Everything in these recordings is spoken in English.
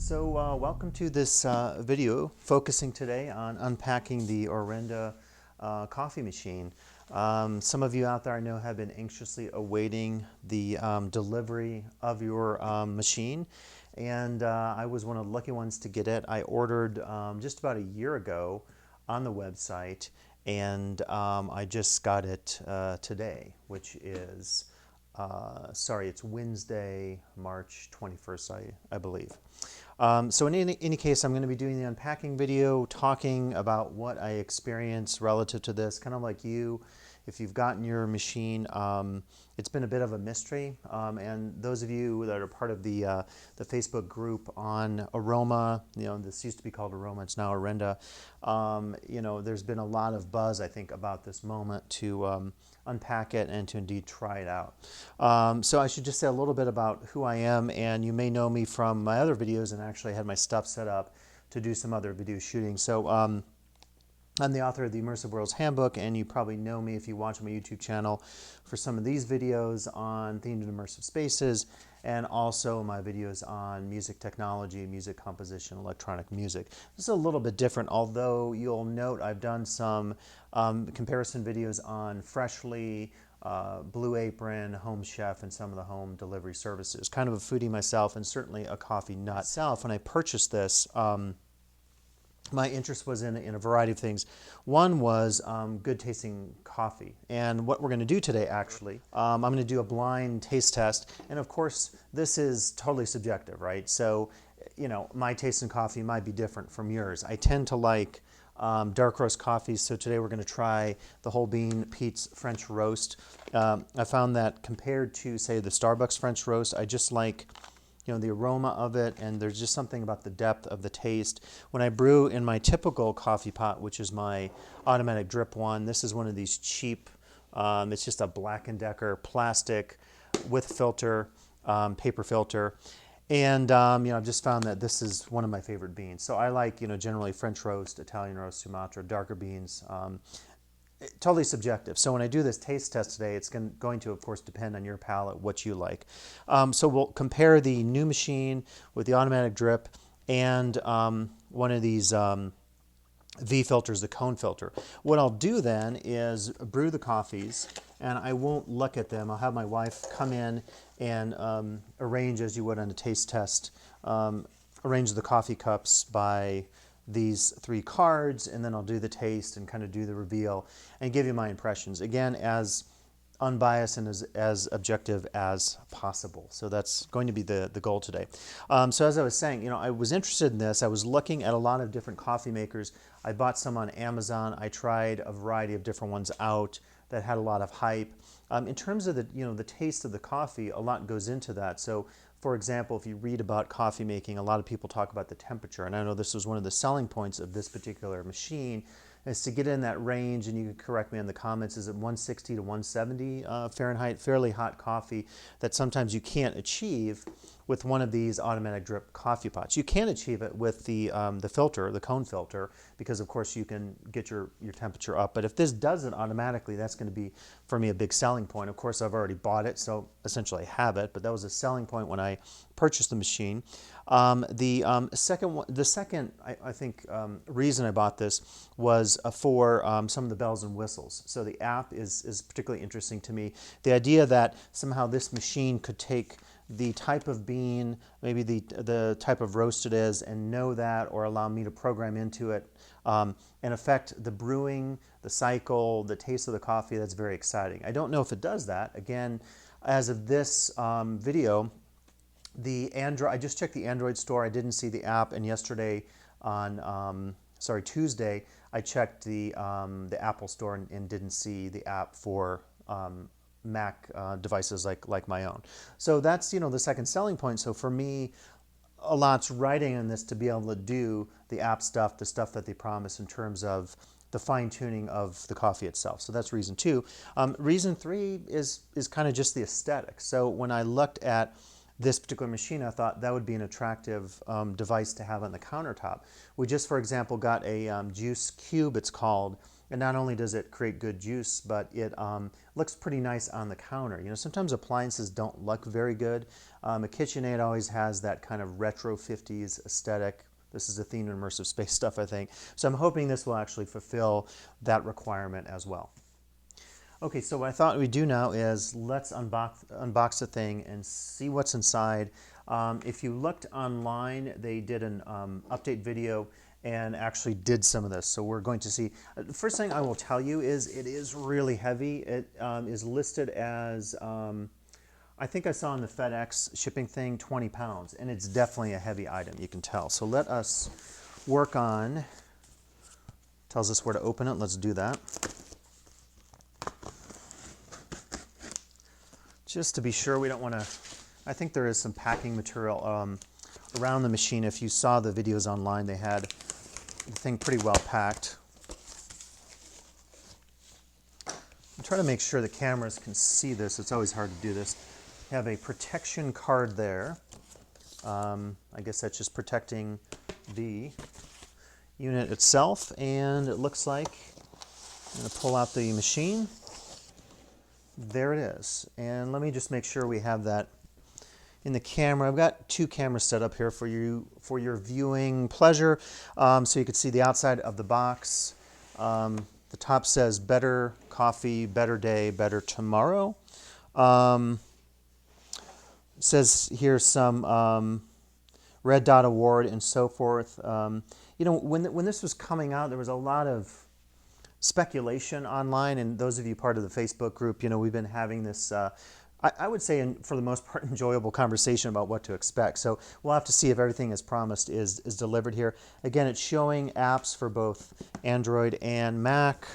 So welcome to this video focusing today on unpacking the Orenda coffee machine. Some of you out there I know have been anxiously awaiting the delivery of your machine, and I was one of the lucky ones to get it. I ordered just about a year ago on the website, and I just got it today, which is it's Wednesday, March 21st, I believe. So in any case, I'm going to be doing the unpacking video, talking about what I experienced relative to this, kind of like you. If you've gotten your machine, it's been a bit of a mystery. And those of you that are part of the Facebook group on Aroma, this used to be called Aroma, it's now Orenda. There's been a lot of buzz, I think, about this moment to unpack it and to indeed try it out. So I should just say a little bit about who I am, and you may know me from my other videos, and actually had my stuff set up to do some other video shooting. So I'm the author of the Immersive Worlds Handbook, and you probably know me if you watch my YouTube channel for some of these videos on themed and immersive spaces, and also my videos on music technology, music composition, electronic music. This is a little bit different, although you'll note I've done some comparison videos on Freshly, Blue Apron, Home Chef, and some of the home delivery services. Kind of a foodie myself, and certainly a coffee nut myself. When I purchased this, my interest was in a variety of things. One was good tasting coffee. And what we're going to do today, actually, I'm going to do a blind taste test. And of course, this is totally subjective, right? So, my taste in coffee might be different from yours. I tend to like dark roast coffees. So today we're going to try the whole bean Pete's French roast. I found that compared to, say, the Starbucks French roast, I just like the aroma of it, and there's just something about the depth of the taste. When I brew in my typical coffee pot, which is my automatic drip one, this is one of these cheap, it's just a Black & Decker plastic with filter, paper filter. And I've just found that this is one of my favorite beans. So I like, generally French roast, Italian roast, Sumatra, darker beans. Totally subjective. So when I do this taste test today, it's going to, of course, depend on your palate, what you like. So we'll compare the new machine with the automatic drip and one of these V filters, the cone filter. What I'll do then is brew the coffees, and I won't look at them. I'll have my wife come in and arrange, as you would on a taste test, arrange the coffee cups by these three cards, and then I'll do the taste and kind of do the reveal and give you my impressions. Again, as unbiased and as objective as possible. So that's going to be the goal today. So as I was saying, I was interested in this. I was looking at a lot of different coffee makers. I bought some on Amazon. I tried a variety of different ones out that had a lot of hype. In terms of the taste of the coffee, a lot goes into that. So for example, if you read about coffee making, a lot of people talk about the temperature, and I know this was one of the selling points of this particular machine, is to get in that range, and you can correct me in the comments, is it 160 to 170 Fahrenheit, fairly hot coffee that sometimes you can't achieve with one of these automatic drip coffee pots. You can achieve it with the filter, the cone filter, because of course you can get your temperature up. But if this does it automatically, that's going to be, for me, a big selling point. Of course, I've already bought it, so essentially I have it, but that was a selling point when I purchased the machine. The second, I think, reason I bought this was for some of the bells and whistles. So the app is particularly interesting to me. The idea that somehow this machine could take the type of bean, maybe the type of roast it is, and know that, or allow me to program into it and affect the brewing, the cycle, the taste of the coffee. That's very exciting. I don't know if it does that. Again, as of this video, I just checked the Android store. I didn't see the app, and yesterday on Tuesday, I checked the Apple store and didn't see the app for Mac devices like my own. So that's the second selling point. So for me, a lot's riding on this to be able to do the app stuff, the stuff that they promise in terms of the fine-tuning of the coffee itself. So that's reason two. Reason three is kind of just the aesthetic. So when I looked at this particular machine, I thought that would be an attractive device to have on the countertop. We just, for example, got a juice cube, it's called, And not only does it create good juice, but it looks pretty nice on the counter. You know, sometimes appliances don't look very good. A KitchenAid always has that kind of retro 50s aesthetic. This is the themed immersive space stuff, I think. So I'm hoping this will actually fulfill that requirement as well. Okay, so what I thought we'd do now is let's unbox the thing and see what's inside. If you looked online, they did an update video and actually did some of this. So we're going to see. The first thing I will tell you is it is really heavy. It is listed as, I think I saw on the FedEx shipping thing, 20 pounds. And it's definitely a heavy item, you can tell. So let us work on, tells us where to open it. Let's do that. Just to be sure, we don't want to, I think there is some packing material around the machine. If you saw the videos online, they had the thing pretty well packed. I'm trying to make sure the cameras can see this. It's always hard to do this. You have a protection card there. I guess that's just protecting the unit itself. And it looks like, I'm going to pull out the machine. There it is. And let me just make sure we have that in the camera. I've got two cameras set up here for you for your viewing pleasure. So you can see the outside of the box. The top says better coffee, better day, better tomorrow. It says here some Red Dot Award and so forth. You know, when this was coming out, there was a lot of speculation online, and those of you part of the Facebook group, you know, we've been having this, I would say, for the most part, enjoyable conversation about what to expect. So we'll have to see if everything as promised is delivered here. Again, it's showing apps for both Android and Mac.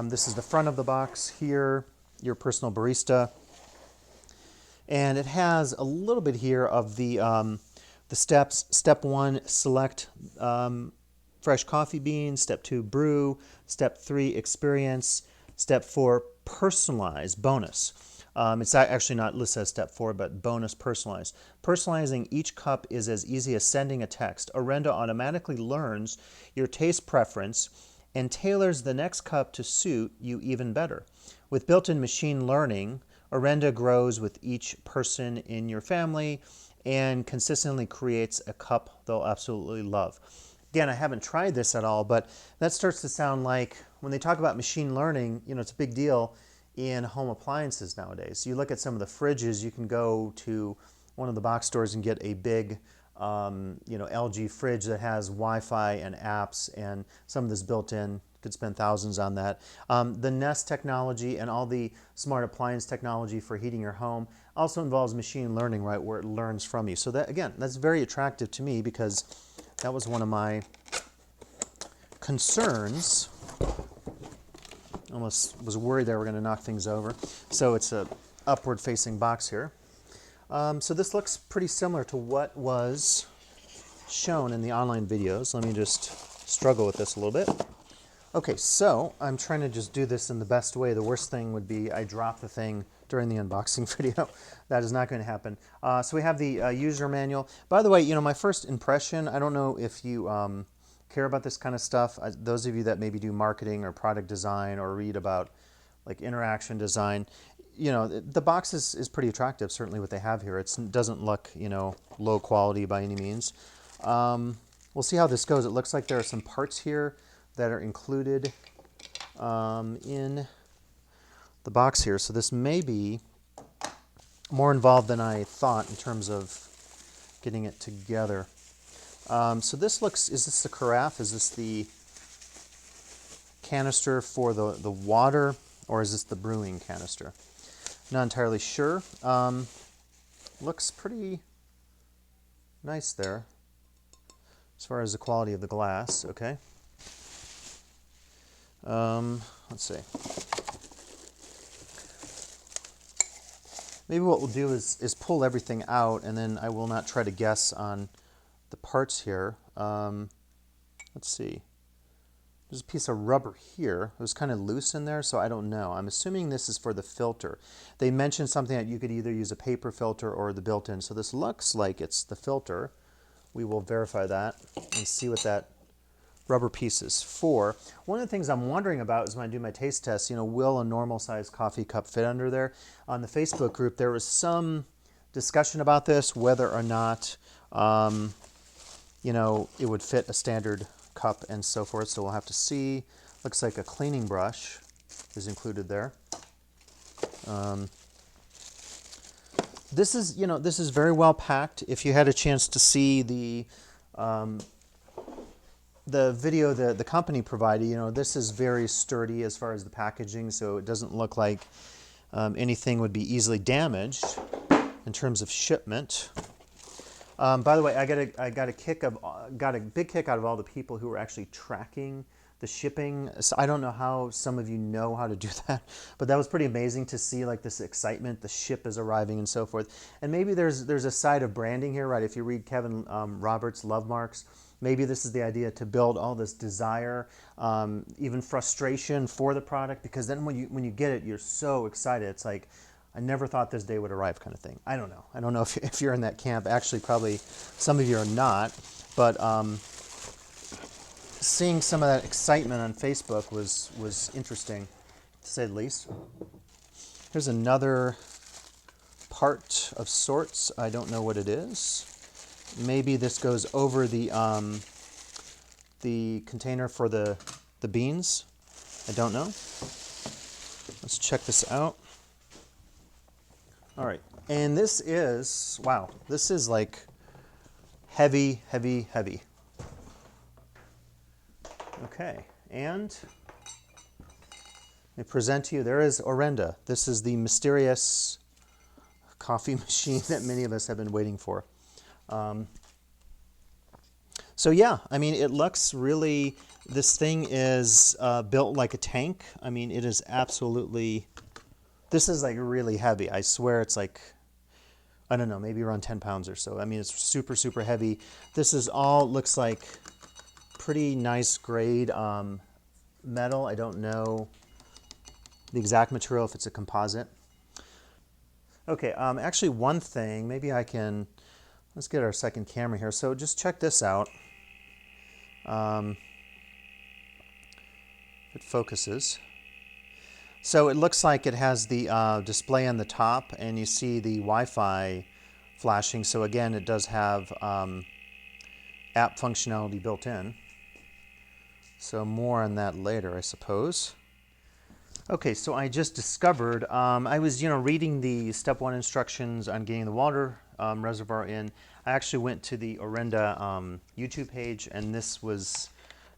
This is the front of the box here, your personal barista. And it has a little bit here of the steps. Step 1, select fresh coffee beans. Step 2, brew. Step 3, experience. Step 4, personalize, bonus. It's actually not listed as step 4, but bonus, personalize. Personalizing each cup is as easy as sending a text. Orenda automatically learns your taste preference and tailors the next cup to suit you even better. With built-in machine learning, Orenda grows with each person in your family and consistently creates a cup they'll absolutely love. Again, I haven't tried this at all, but that starts to sound like when they talk about machine learning, you know, it's a big deal in home appliances nowadays. You look at some of the fridges, you can go to one of the box stores and get a big, you know, LG fridge that has Wi-Fi and apps, and some of this built in. You could spend thousands on that. The Nest technology and all the smart appliance technology for heating your home also involves machine learning, right, where it learns from you. So that, again, that's very attractive to me because that was one of my concerns. Almost was worried they were going to knock things over. So it's a upward facing box here. So this looks pretty similar to what was shown in the online videos. Let me just struggle with this a little bit. Okay, so I'm trying to just do this in the best way. The worst thing would be I drop the thing during the unboxing video. That is not going to happen. So we have the user manual. By the way, you know, my first impression, I don't know if you care about this kind of stuff. Those of you that maybe do marketing or product design or read about like interaction design, you know, the box is pretty attractive, certainly what they have here. It doesn't look, you know, low quality by any means. We'll see how this goes. It looks like there are some parts here that are included in the box here. So this may be more involved than I thought in terms of getting it together. So this looks, is this the carafe? Is this the canister for the water, or is this the brewing canister? Not entirely sure. Looks pretty nice there as far as the quality of the glass. Okay. Let's see. Maybe what we'll do is pull everything out, and then I will not try to guess on the parts here. Let's see. There's a piece of rubber here. It was kind of loose in there, so I don't know. I'm assuming this is for the filter. They mentioned something that you could either use a paper filter or the built-in, so this looks like it's the filter. We will verify that and see what that rubber pieces. 4. One of the things I'm wondering about is when I do my taste test, will a normal sized coffee cup fit under there? On the Facebook group, there was some discussion about this, whether or not, it would fit a standard cup and so forth. So we'll have to see. Looks like a cleaning brush is included there. This is very well packed. If you had a chance to see the video the company provided, this is very sturdy as far as the packaging, so it doesn't look like anything would be easily damaged in terms of shipment. By the way, I got a big kick out of all the people who were actually tracking the shipping. So I don't know how some of you know how to do that, but that was pretty amazing to see, like, this excitement, the ship is arriving and so forth. And maybe there's a side of branding here, right? If you read Kevin Roberts' Love Marks, maybe this is the idea to build all this desire, even frustration for the product, because then when you get it, you're so excited. It's like, I never thought this day would arrive, kind of thing. I don't know. I don't know if you're in that camp. Actually, probably some of you are not, but seeing some of that excitement on Facebook was interesting, to say the least. Here's another part of sorts. I don't know what it is. Maybe this goes over the container for the beans. I don't know. Let's check this out. All right, and this is, wow, this is like heavy, heavy, heavy. Okay, and let me present to you, there is Orenda. This is the mysterious coffee machine that many of us have been waiting for. So yeah, I mean, it looks really, this thing is built like a tank. I mean, it is absolutely, this is like really heavy. I swear it's like, I don't know, maybe around 10 pounds or so. I mean, it's super, super heavy. This is all, looks like pretty nice grade metal. I don't know the exact material, if it's a composite. Okay, actually one thing, maybe I can, let's get our second camera here. So just check this out. If it focuses. So it looks like it has the display on the top, and you see the Wi-Fi flashing. So again, it does have app functionality built in. So more on that later, I suppose. Okay, so I just discovered, I was reading the step 1 instructions on getting the water reservoir in. I actually went to the Orenda YouTube page, and this was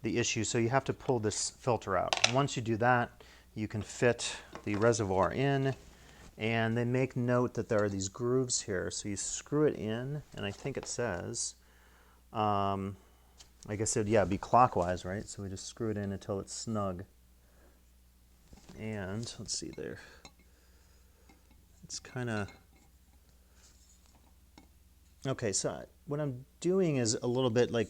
the issue. So you have to pull this filter out. Once you do that, you can fit the reservoir in, and they make note that there are these grooves here. So you screw it in, and I think it says, I guess it'd be clockwise, right? So we just screw it in until it's snug. And let's see there. It's kind of, okay, so what I'm doing is a little bit like,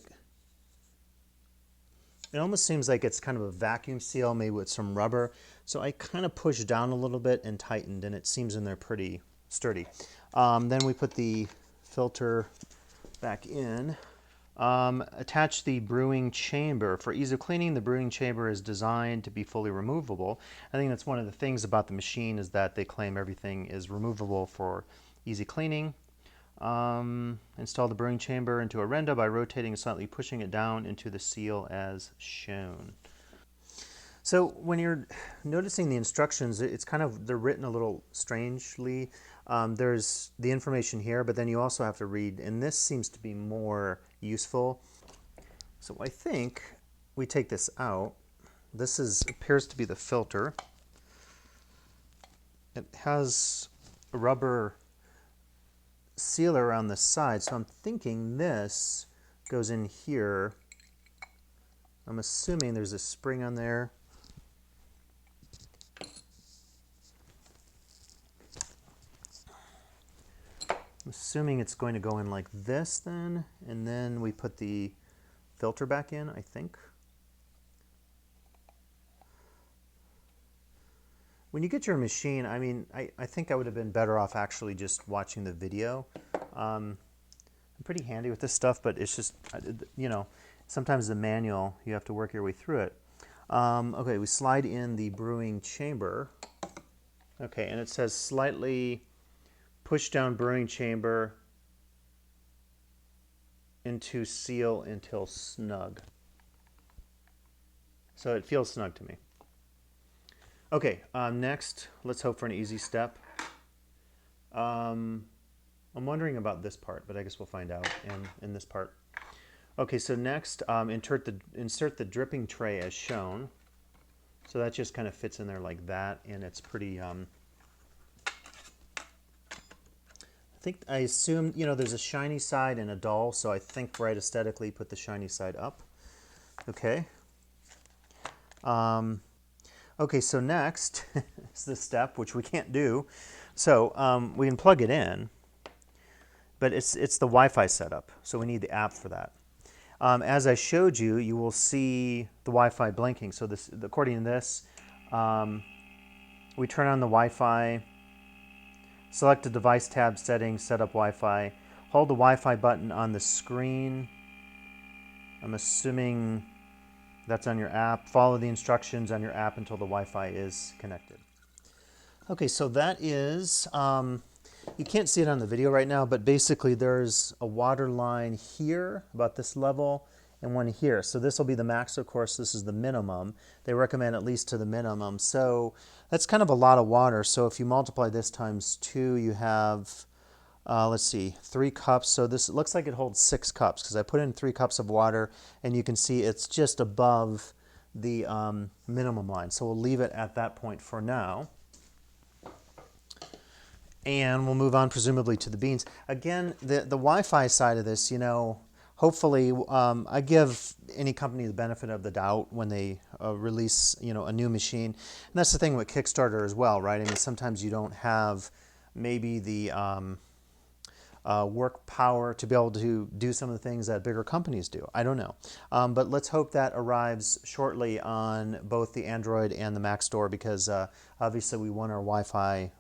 it almost seems like it's kind of a vacuum seal, maybe with some rubber. So I kind of pushed down a little bit and tightened, and it seems in there pretty sturdy. Then we put the filter back in. Attach the brewing chamber. For ease of cleaning, the brewing chamber is designed to be fully removable. I think that's one of the things about the machine, is that they claim everything is removable for easy cleaning. Install the brewing chamber into Orenda by rotating and slightly pushing it down into the seal as shown. So when you're noticing the instructions, it's kind of, they're written a little strangely. There's the information here, but then you also have to read, and this seems to be more useful. So I think we take this out. This appears to be the filter. It has a rubber sealer around the side, so I'm thinking this goes in here. I'm assuming there's a spring on there. I'm assuming it's going to go in like this then, and then we put the filter back in, I think. When you get your machine, I mean, I think I would have been better off actually just watching the video. I'm pretty handy with this stuff, but it's just, Sometimes the manual, you have to work your way through it. Okay, we slide in the brewing chamber. Okay, and it says slightly push down brewing chamber into seal until snug. So it feels snug to me. Okay, next, let's hope for an easy step. I'm wondering about this part, but I guess we'll find out in this part. Okay, so next, insert the dripping tray as shown. So that just kind of fits in there like that, and it's pretty, I assume, there's a shiny side and a dull, so I think right aesthetically put the shiny side up. Okay. Okay, so next is this step, which we can't do. So we can plug it in, but it's the Wi-Fi setup, so we need the app for that. As I showed you, you will see the Wi-Fi blinking. So this, according to this, we turn on the Wi-Fi, select the device tab settings, set up Wi-Fi, hold the Wi-Fi button on the screen. I'm assuming that's on your app. Follow the instructions on your app until the Wi-Fi is connected. Okay, so that is, you can't see it on the video right now, but basically there's a water line here, about this level, and one here. So this will be the max, of course, this is the minimum. They recommend at least to the minimum. So that's kind of a lot of water. So if you multiply this times 2, you have, let's see, 3 cups. So this, it looks like it holds 6 cups because I put in 3 cups of water, and you can see it's just above the minimum line. So we'll leave it at that point for now. And we'll move on presumably to the beans. Again, the Wi-Fi side of this, hopefully I give any company the benefit of the doubt when they release, a new machine. And that's the thing with Kickstarter as well, right? I mean, sometimes you don't have maybe the work power to be able to do some of the things that bigger companies do. I don't know. But let's hope that arrives shortly on both the Android and the Mac store because obviously we want our Wi-Fi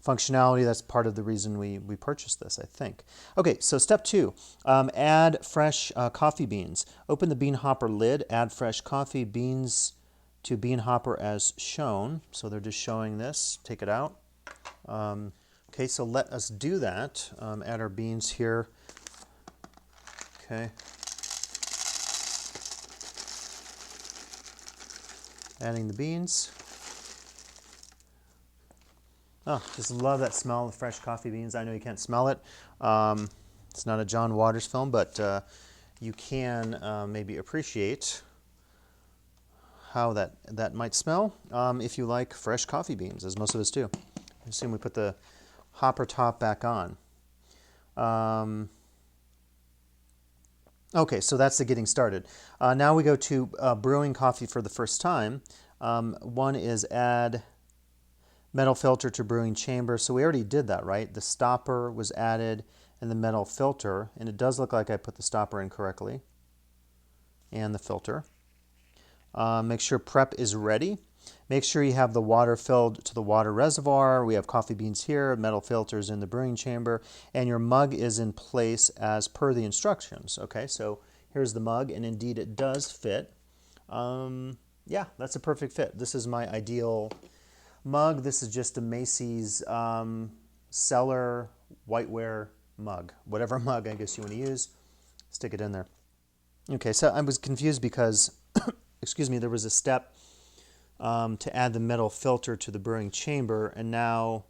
functionality. That's part of the reason we purchased this, I think. Okay, so step 2, add fresh coffee beans. Open the bean hopper lid, add fresh coffee beans to bean hopper as shown. So they're just showing this. Take it out. Okay, so let us do that. Add our beans here. Okay. Adding the beans. Oh, just love that smell of fresh coffee beans. I know you can't smell it. It's not a John Waters film, but you can maybe appreciate how that might smell if you like fresh coffee beans, as most of us do. I assume we put the hopper top back on. Okay, so that's the getting started. Now we go to brewing coffee for the first time. One is add metal filter to brewing chamber. So we already did that, right? The stopper was added and the metal filter, and it does look like I put the stopper in correctly and the filter. Make sure prep is ready. Make sure you have the water filled to the water reservoir. We have coffee beans here, metal filters in the brewing chamber, and your mug is in place as per the instructions. Okay, so here's the mug, and indeed it does fit. Yeah, that's a perfect fit. This is my ideal mug. This is just a Macy's cellar whiteware mug. Whatever mug I guess you want to use, stick it in there. Okay, so I was confused because, excuse me, there was a step to add the metal filter to the brewing chamber, and now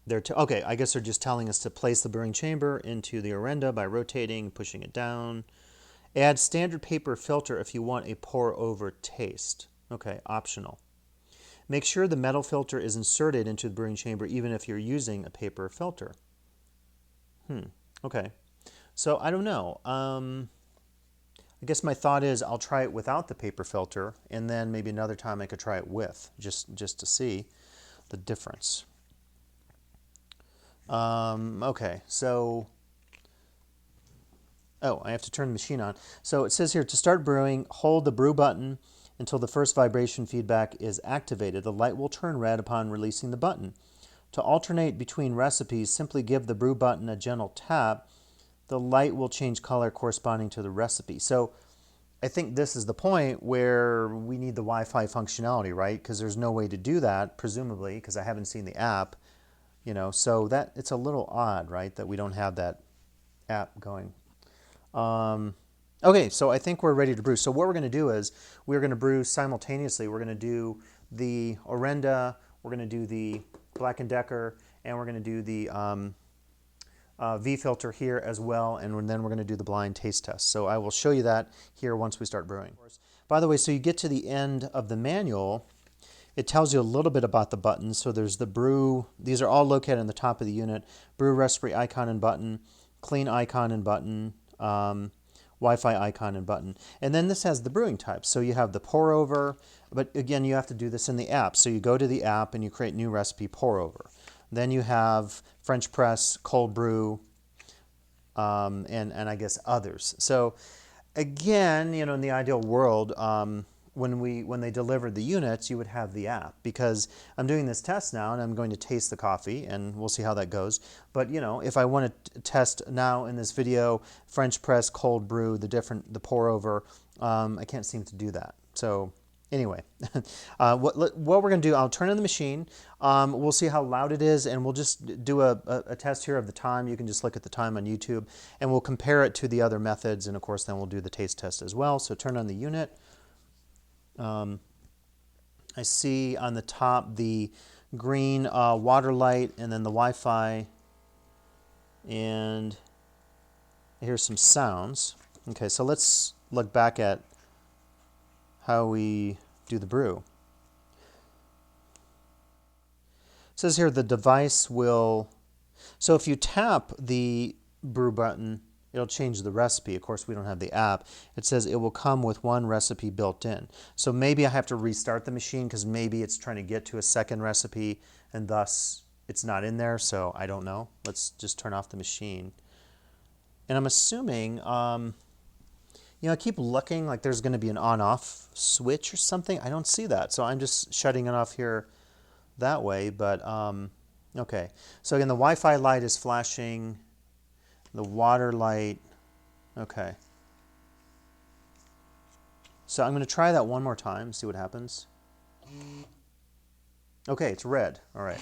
they're okay, I guess they're just telling us to place the brewing chamber into the Orenda by rotating, pushing it down. Add standard paper filter if you want a pour-over taste. Okay, optional. Make sure the metal filter is inserted into the brewing chamber even if you're using a paper filter. Okay. So I don't know. I guess my thought is I'll try it without the paper filter, and then maybe another time I could try it with, just to see the difference. Okay, so, oh, I have to turn the machine on. So it says here, to start brewing, hold the brew button until the first vibration feedback is activated. The light will turn red upon releasing the button. To alternate between recipes, simply give the brew button a gentle tap the light will change color corresponding to the recipe. So I think this is the point where we need the Wi-Fi functionality, right? Because there's no way to do that, presumably, because I haven't seen the app, so that it's a little odd, right, that we don't have that app going. Okay, so I think we're ready to brew. So what we're going to do is we're going to brew simultaneously. We're going to do the Orenda, we're going to do the Black & Decker, and we're going to do the V-filter here as well, and then we're going to do the blind taste test. So I will show you that here once we start brewing. By the way, so you get to the end of the manual, it tells you a little bit about the buttons. So there's the brew, these are all located on the top of the unit, brew recipe icon and button, clean icon and button, Wi-Fi icon and button. And then this has the brewing types. So you have the pour over, but again, you have to do this in the app. So you go to the app and you create new recipe pour over. Then you have French press, cold brew, and I guess others. So again, in the ideal world, when they delivered the units, you would have the app, because I'm doing this test now and I'm going to taste the coffee and we'll see how that goes. But if I want to test now in this video, French press, cold brew, the pour over, I can't seem to do that. So anyway, what we're going to do, I'll turn on the machine. We'll see how loud it is, and we'll just do a test here of the time. You can just look at the time on YouTube, and we'll compare it to the other methods, and of course then we'll do the taste test as well. So turn on the unit. I see on the top the green water light and then the Wi-Fi, and I hear some sounds. Okay, so let's look back at how we do the brew. It says here the device will, so if you tap the brew button, it'll change the recipe. Of course, we don't have the app. It says it will come with one recipe built in. So maybe I have to restart the machine because maybe it's trying to get to a second recipe and thus it's not in there. So I don't know. Let's just turn off the machine. And I'm assuming, I keep looking like there's going to be an on-off switch or something. I don't see that. So I'm just shutting it off here that way. But okay. So again, the Wi-Fi light is flashing. The water light, okay. So I'm going to try that one more time, see what happens. Okay, it's red, all right.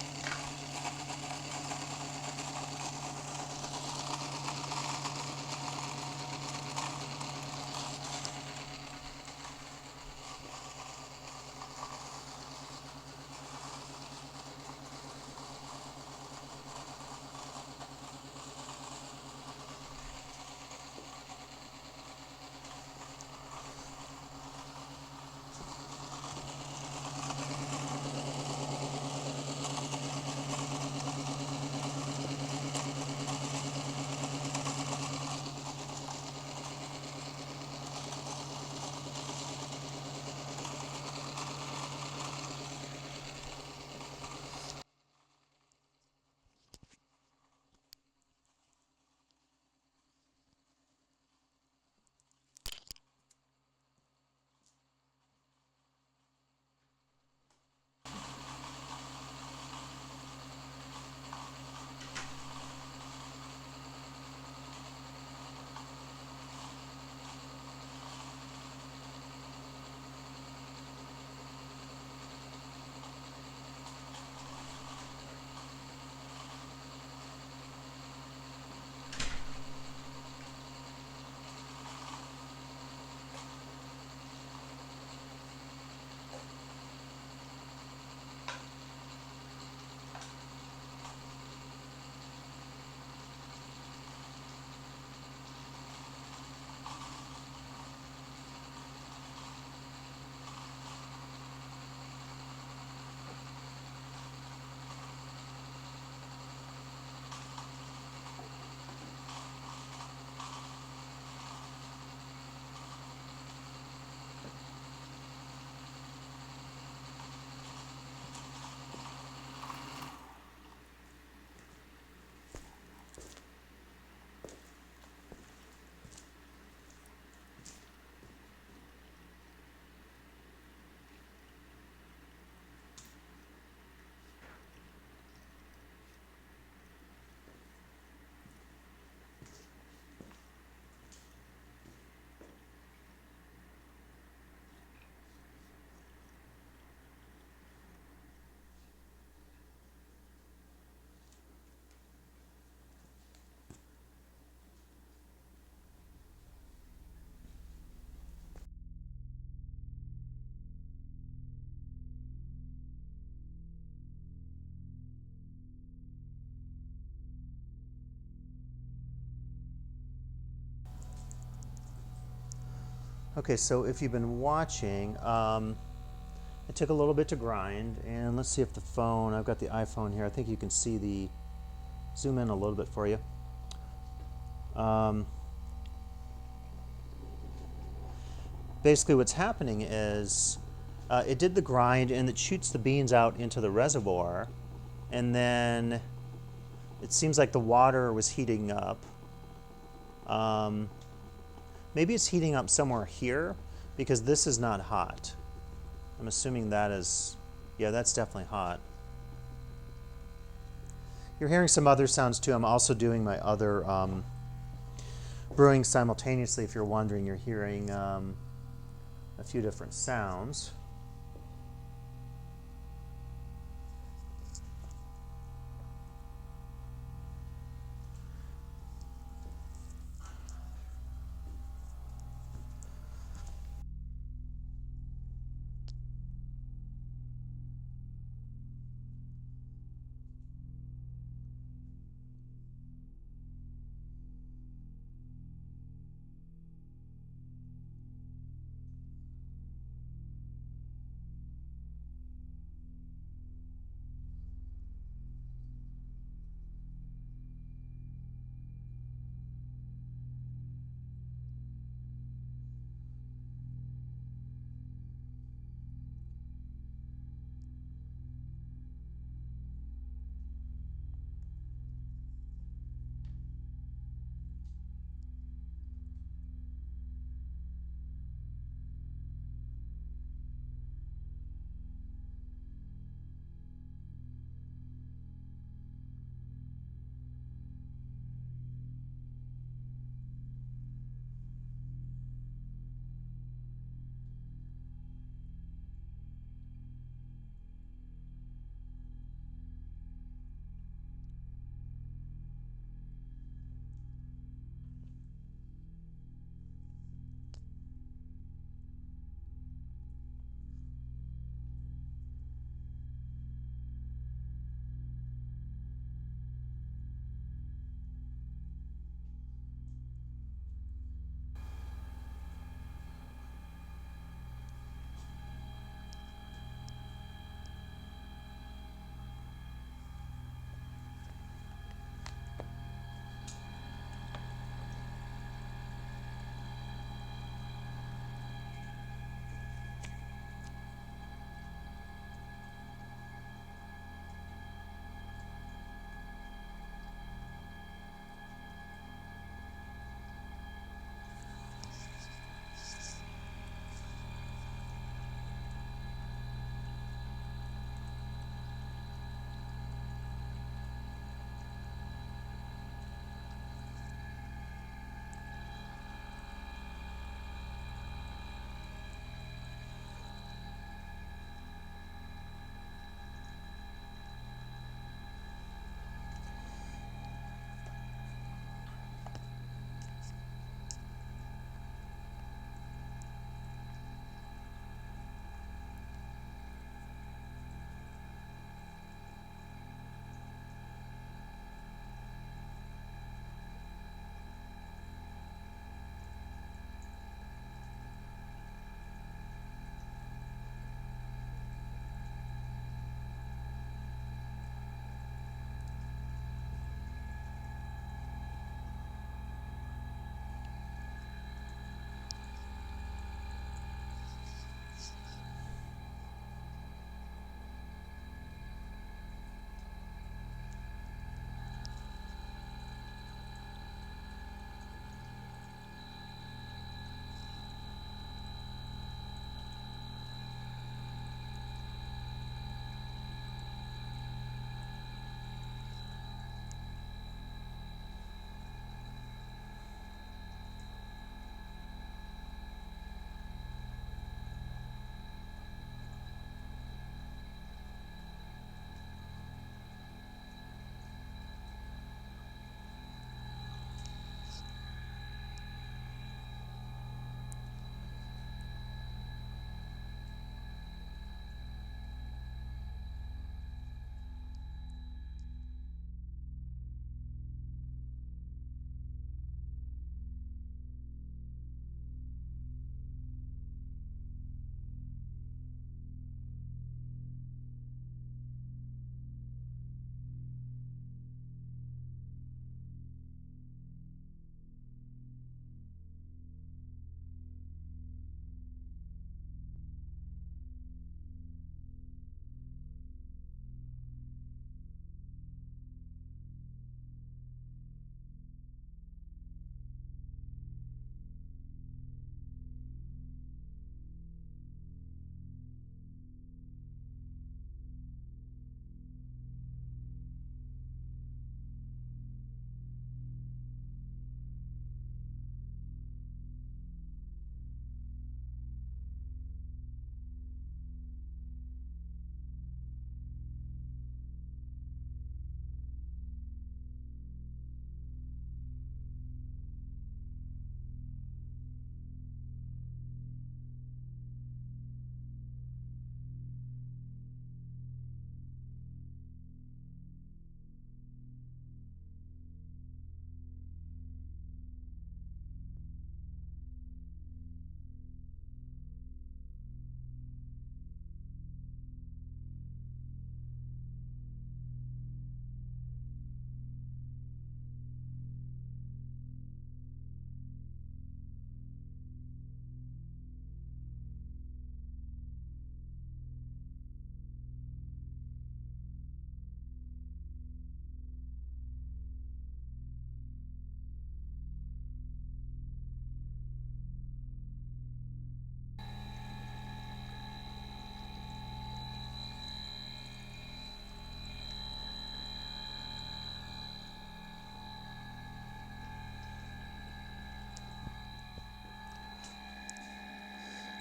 Okay, so if you've been watching, it took a little bit to grind, and let's see if the phone, I've got the iPhone here, I think you can see the, zoom in a little bit for you. Basically what's happening is it did the grind and it shoots the beans out into the reservoir, and then it seems like the water was heating up. Maybe it's heating up somewhere here because this is not hot. I'm assuming that is, yeah, that's definitely hot. You're hearing some other sounds too. I'm also doing my other brewing simultaneously. If you're wondering, you're hearing a few different sounds.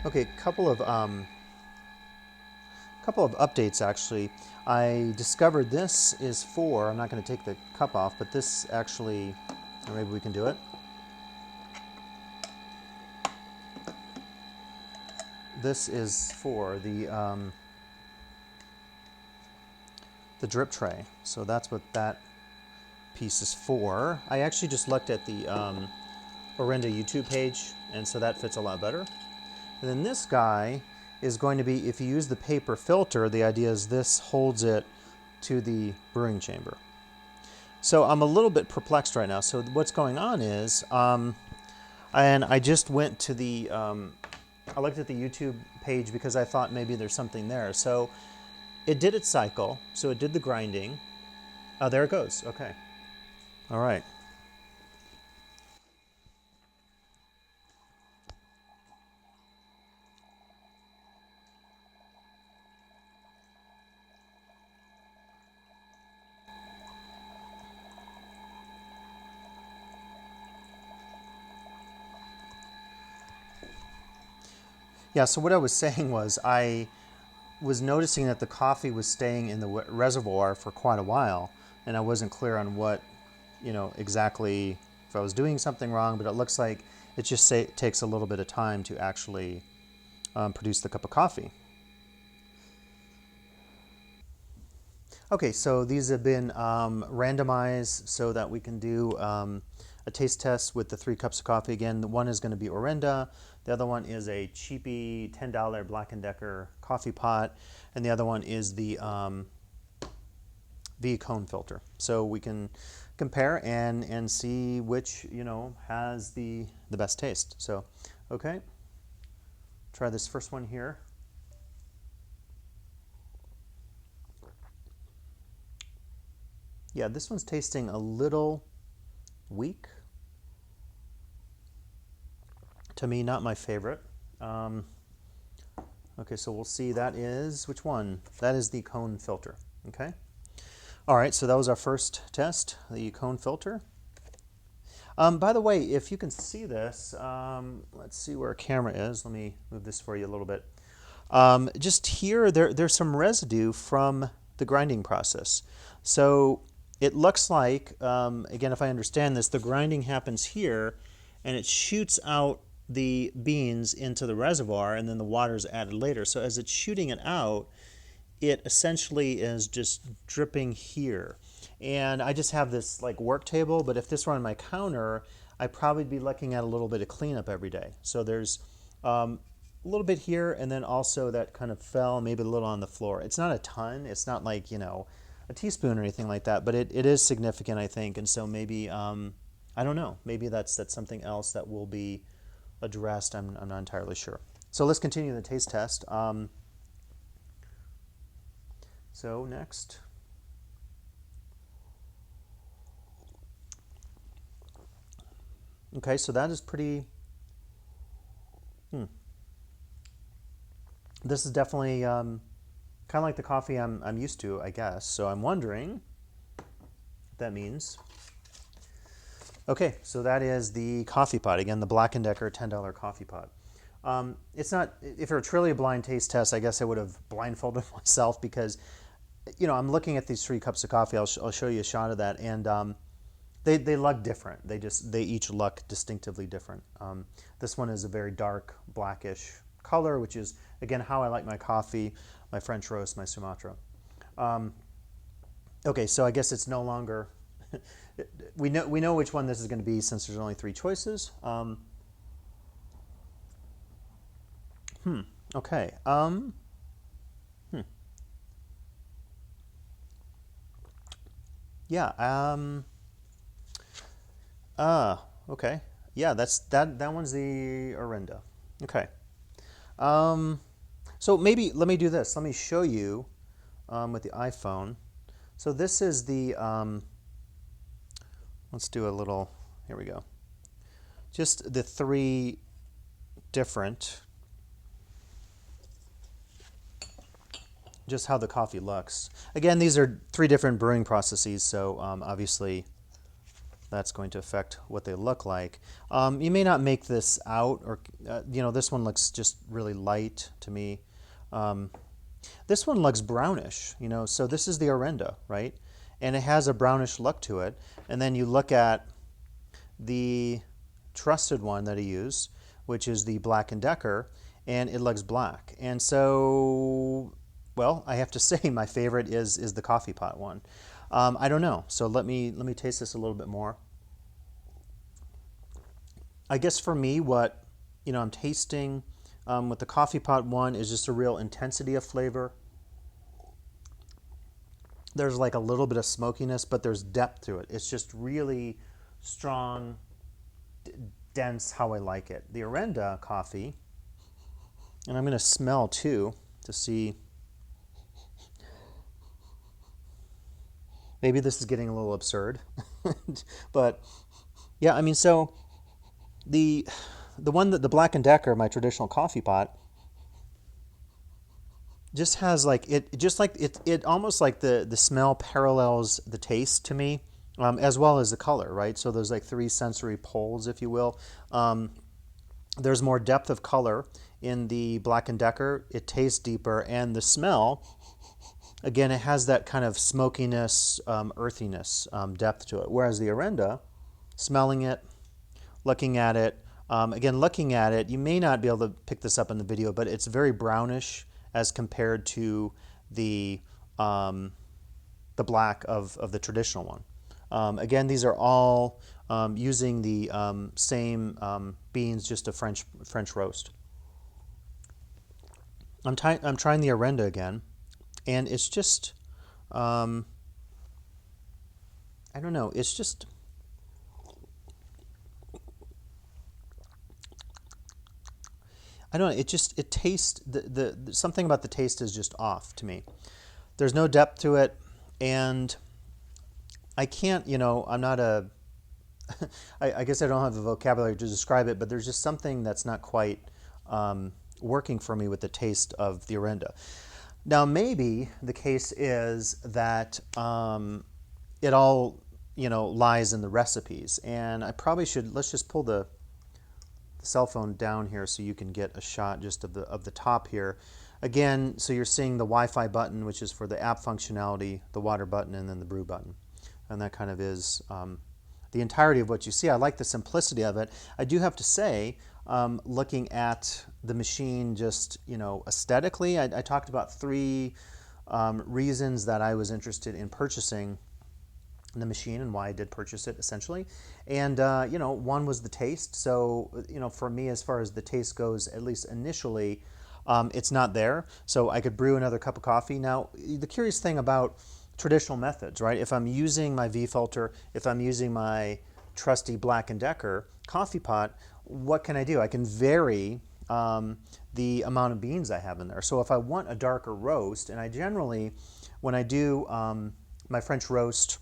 Okay, couple of updates actually. I discovered this is for, I'm not going to take the cup off, but this actually, or maybe we can do it. This is for the drip tray. So that's what that piece is for. I actually just looked at the Orenda YouTube page, and so that fits a lot better. And then this guy is going to be, if you use the paper filter, the idea is this holds it to the brewing chamber. So I'm a little bit perplexed right now. So what's going on is, and I just went to I looked at the YouTube page because I thought maybe there's something there. So it did its cycle, so it did the grinding. Oh, there it goes. Okay. All right. Yeah, so what I was saying was I was noticing that the coffee was staying in the reservoir for quite a while, and I wasn't clear on what, exactly if I was doing something wrong, but it looks like it just takes a little bit of time to actually produce the cup of coffee. Okay, so these have been randomized so that we can do a taste test with the 3 cups of coffee. Again, the one is going to be Orenda, the other one is a cheapy $10 Black & Decker coffee pot, and the other one is the cone filter. So we can compare and see which has the best taste. So, okay, try this first one here. Yeah, this one's tasting a little weak. To me, not my favorite. Okay, so we'll see. That is, which one? That is the cone filter. Okay. All right, so that was our first test, the cone filter. By the way, if you can see this, let's see where our camera is. Let me move this for you a little bit. Just here, there's some residue from the grinding process. So it looks like, again, if I understand this, the grinding happens here, and it shoots out the beans into the reservoir, and then the water is added later. So as it's shooting it out, it essentially is just dripping here. And I just have this like work table, but if this were on my counter, I'd probably be looking at a little bit of cleanup every day. So there's a little bit here, and then also that kind of fell, maybe a little on the floor. It's not a ton. It's not like, a teaspoon or anything like that, but it is significant, I think. And so maybe, I don't know, maybe that's something else that will be addressed. I'm not entirely sure. So let's continue the taste test. So next. Okay, so that is pretty. This is definitely kind of like the coffee I'm used to, I guess. So I'm wondering what that means. Okay, so that is the coffee pot. Again, the Black & Decker $10 coffee pot. It's not, if it were truly a blind taste test, I guess I would have blindfolded myself because, I'm looking at these 3 cups of coffee. I'll show you a shot of that. And they look different. They each look distinctively different. This one is a very dark blackish color, which is, again, how I like my coffee, my French roast, my Sumatra. Okay, so I guess it's no longer, we know which one this is going to be since there's only 3 choices. Okay. Yeah. Okay. Yeah, that one's the Orenda. Okay. So maybe let me do this. Let me show you with the iPhone. So this is the, let's do a little, here we go. Just the 3 different, just how the coffee looks. Again, these are 3 different brewing processes, so obviously that's going to affect what they look like. You may not make this out, or this one looks just really light to me. This one looks brownish, so this is the Orenda, right? And it has a brownish look to it. And then you look at the trusted one that I use, which is the Black & Decker, and it looks black. And so, well, I have to say my favorite is the coffee pot one. I don't know. So let me taste this a little bit more. I guess for me, what I'm tasting with the coffee pot one is just a real intensity of flavor. There's like a little bit of smokiness, but there's depth to it. It's just really strong, dense, how I like it. The Orenda coffee, and I'm going to smell too to see. Maybe this is getting a little absurd, but yeah, I mean, so the one that the Black & Decker, my traditional coffee pot, just has like it almost like the smell parallels the taste to me, as well as the color, right? So there's like three sensory poles, if you will. There's more depth of color in the Black & Decker. It tastes deeper, and the smell, again, it has that kind of smokiness, earthiness, depth to it. Whereas the Orenda, smelling it, looking at it, again, looking at it, you may not be able to pick this up in the video, but it's very brownish as compared to the black of the traditional one. Again, these are all using the same beans, just a French roast. I'm trying the Orenda again. And it's just, I don't know, it's just, I don't know, it tastes, something about the taste is just off to me. There's no depth to it, and I can't, I'm not I guess I don't have the vocabulary to describe it, but there's just something that's not quite working for me with the taste of the Orenda. Now, maybe the case is that it all, lies in the recipes. And I probably should, let's just pull the cell phone down here so you can get a shot just of the top here. Again, so you're seeing the Wi-Fi button, which is for the app functionality, the water button, and then the brew button. And that kind of is the entirety of what you see. I like the simplicity of it. I do have to say, looking at the machine just, aesthetically, I talked about three reasons that I was interested in purchasing the machine and why I did purchase it, essentially. And, one was the taste. So, for me, as far as the taste goes, at least initially, it's not there. So I could brew another cup of coffee. Now, the curious thing about traditional methods, right? If I'm using my V-filter, if I'm using my trusty Black & Decker coffee pot, what can I do? I can vary the amount of beans I have in there. So if I want a darker roast, and I generally, when I do my French roast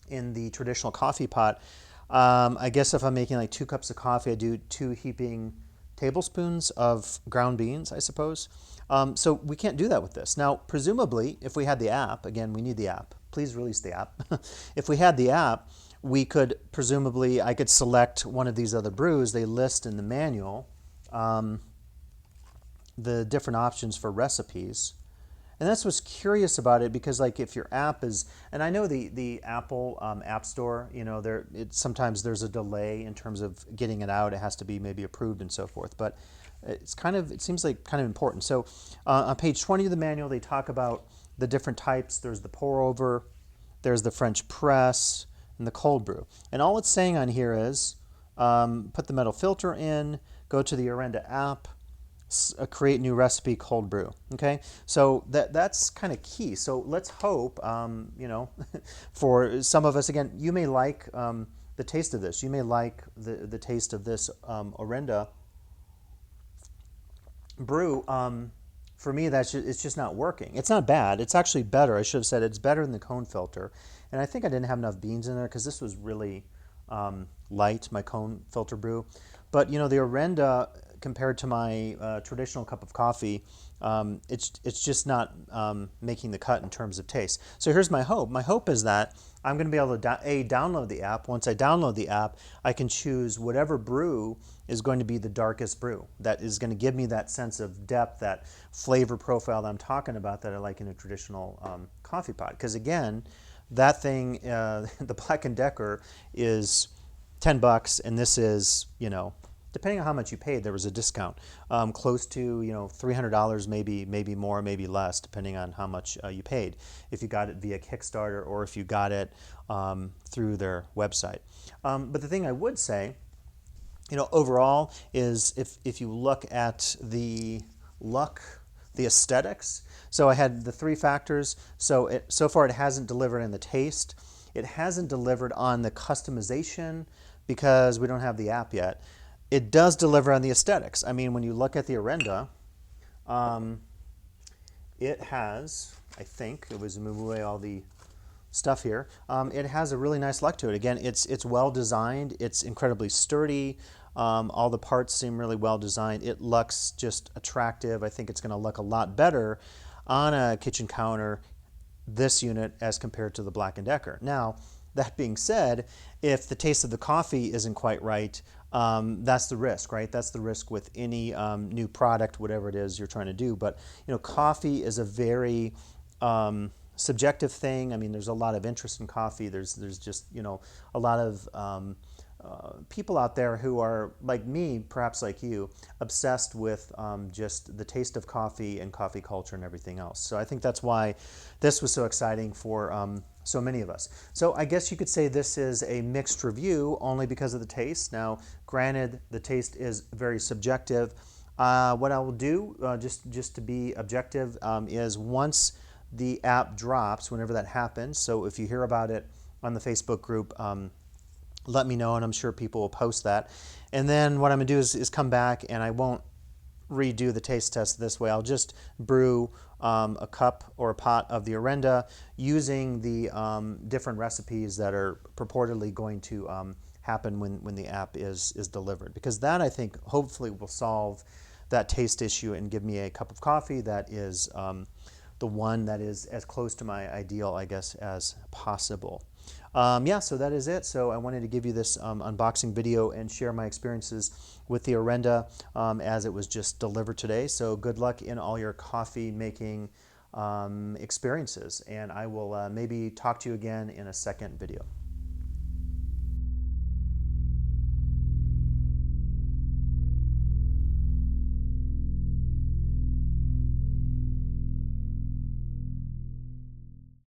in the traditional coffee pot, I guess if I'm making like 2 cups of coffee, I do 2 heaping tablespoons of ground beans, I suppose. So we can't do that with this. Now, presumably, if we had the app, again, we need the app. Please release the app. If we had the app, we could presumably, I could select one of these other brews. They list in the manual the different options for recipes. And that's what's curious about it, because like if your app is, and I know the Apple App Store, sometimes there's a delay in terms of getting it out. It has to be maybe approved and so forth. But it seems like kind of important. So on page 20 of the manual, they talk about the different types. There's the pour over, there's the French press, and the cold brew. And all it's saying on here is put the metal filter in, go to the Orenda app, create new recipe, cold brew. Okay, so that's kind of key. So let's hope, for some of us, again, you may like the taste of this. You may like the taste of this Orenda brew. For me, it's just not working. It's not bad. It's actually better. I should have said it's better than the cone filter. And I think I didn't have enough beans in there because this was really light, my cone filter brew. But the Orenda compared to my traditional cup of coffee, it's just not making the cut in terms of taste. So here's my hope. My hope is that I'm going to be able to download the app. Once I download the app, I can choose whatever brew is going to be the darkest brew that is going to give me that sense of depth, that flavor profile that I'm talking about that I like in a traditional coffee pot. Because again, that thing, the Black & Decker is $10, and this is, depending on how much you paid, there was a discount, close to $300, maybe more, maybe less, depending on how much you paid. If you got it via Kickstarter or if you got it through their website. But the thing I would say, overall, is if you look at the aesthetics. So I had the three factors. So far it hasn't delivered in the taste. It hasn't delivered on the customization because we don't have the app yet. It does deliver on the aesthetics. I mean, when you look at the Orenda, it has, I think, it was move away all the stuff here. It has a really nice look to it. Again, it's well designed. It's incredibly sturdy. All the parts seem really well designed. It looks just attractive. I think it's going to look a lot better on a kitchen counter, this unit, as compared to the Black & Decker. Now, that being said, if the taste of the coffee isn't quite right, that's the risk, right? That's the risk with any new product, whatever it is you're trying to do. But coffee is a very subjective thing. I mean, there's a lot of interest in coffee. There's just a lot of people out there who are like me, perhaps like you, obsessed with just the taste of coffee and coffee culture and everything else. So I think that's why this was so exciting for so many of us. So I guess you could say this is a mixed review only because of the taste. Now, granted, the taste is very subjective. What I will do, just to be objective, is once the app drops, whenever that happens, so if you hear about it on the Facebook group, let me know, and I'm sure people will post that. And then what I'm going to do is come back, and I won't redo the taste test this way. I'll just brew a cup or a pot of the Orenda using the different recipes that are purportedly going to happen when the app is delivered. Because that, I think, hopefully will solve that taste issue and give me a cup of coffee that is the one that is as close to my ideal, I guess, as possible. Yeah, so that is it. So I wanted to give you this unboxing video and share my experiences with the Orenda as it was just delivered today. So good luck in all your coffee making experiences, and I will maybe talk to you again in a second video.